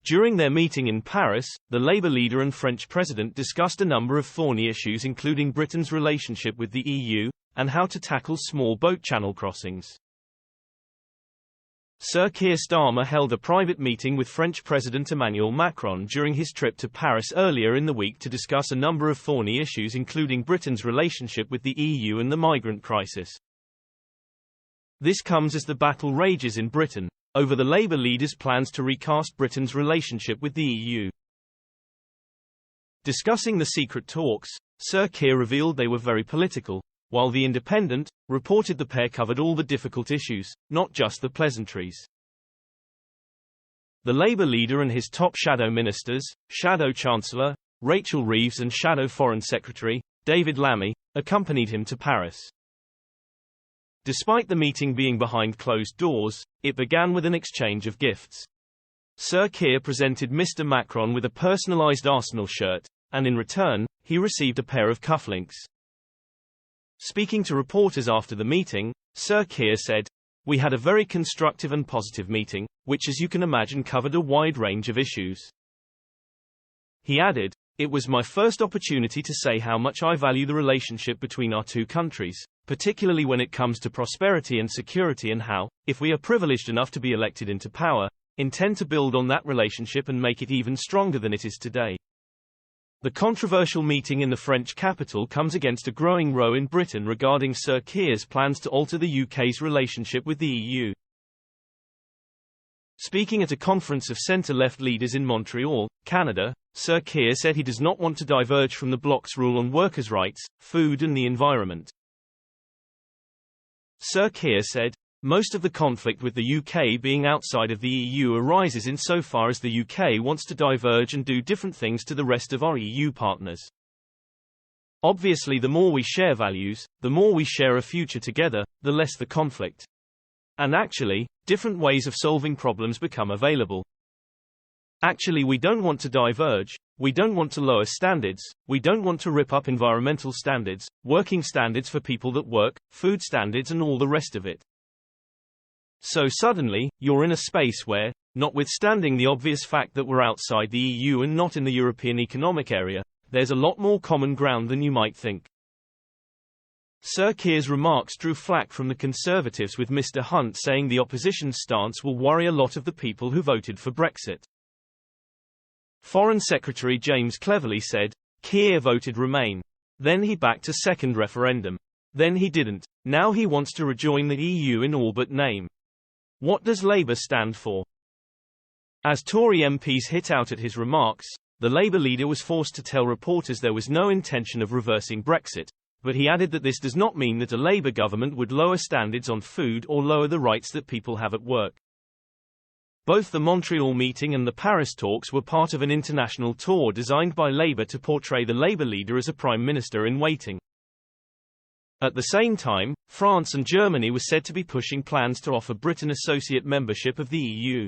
During their meeting in Paris, the Labour leader and French president discussed a number of thorny issues including Britain's relationship with the EU, and how to tackle small boat channel crossings. Sir Keir Starmer held a private meeting with French President Emmanuel Macron during his trip to Paris earlier in the week to discuss a number of thorny issues including Britain's relationship with the EU and the migrant crisis. This comes as the battle rages in Britain over the Labour leader's plans to recast Britain's relationship with the EU. Discussing the secret talks, Sir Keir revealed they were very political, while The Independent reported the pair covered all the difficult issues, not just the pleasantries. The Labour leader and his top shadow ministers, Shadow Chancellor Rachel Reeves and Shadow Foreign Secretary David Lammy, accompanied him to Paris. Despite the meeting being behind closed doors, it began with an exchange of gifts. Sir Keir presented Mr. Macron with a personalised Arsenal shirt, and in return, he received a pair of cufflinks. Speaking to reporters after the meeting, Sir Keir said, "We had a very constructive and positive meeting, which as you can imagine covered a wide range of issues." He added, "It was my first opportunity to say how much I value the relationship between our two countries, particularly when it comes to prosperity and security, and how, if we are privileged enough to be elected into power, intend to build on that relationship and make it even stronger than it is today." The controversial meeting in the French capital comes against a growing row in Britain regarding Sir Keir's plans to alter the UK's relationship with the EU. Speaking at a conference of centre-left leaders in Montreal, Canada, Sir Keir said he does not want to diverge from the bloc's rule on workers' rights, food and the environment. Sir Keir said, "Most of the conflict with the UK being outside of the EU arises insofar as the UK wants to diverge and do different things to the rest of our EU partners. Obviously the more we share values, the more we share a future together, the less the conflict. And actually, different ways of solving problems become available. Actually we don't want to diverge, we don't want to lower standards, we don't want to rip up environmental standards, working standards for people that work, food standards and all the rest of it. So suddenly, you're in a space where, notwithstanding the obvious fact that we're outside the EU and not in the European Economic Area, there's a lot more common ground than you might think." Sir Keir's remarks drew flack from the Conservatives, with Mr Hunt saying the opposition's stance will worry a lot of the people who voted for Brexit. Foreign Secretary James Cleverly said, "Keir voted Remain. Then he backed a second referendum. Then he didn't. Now he wants to rejoin the EU in all but name. What does Labour stand for?" As Tory MPs hit out at his remarks, the Labour leader was forced to tell reporters there was no intention of reversing Brexit, but he added that this does not mean that a Labour government would lower standards on food or lower the rights that people have at work. Both the Montreal meeting and the Paris talks were part of an international tour designed by Labour to portray the Labour leader as a prime minister in waiting. At the same time, France and Germany were said to be pushing plans to offer Britain associate membership of the EU.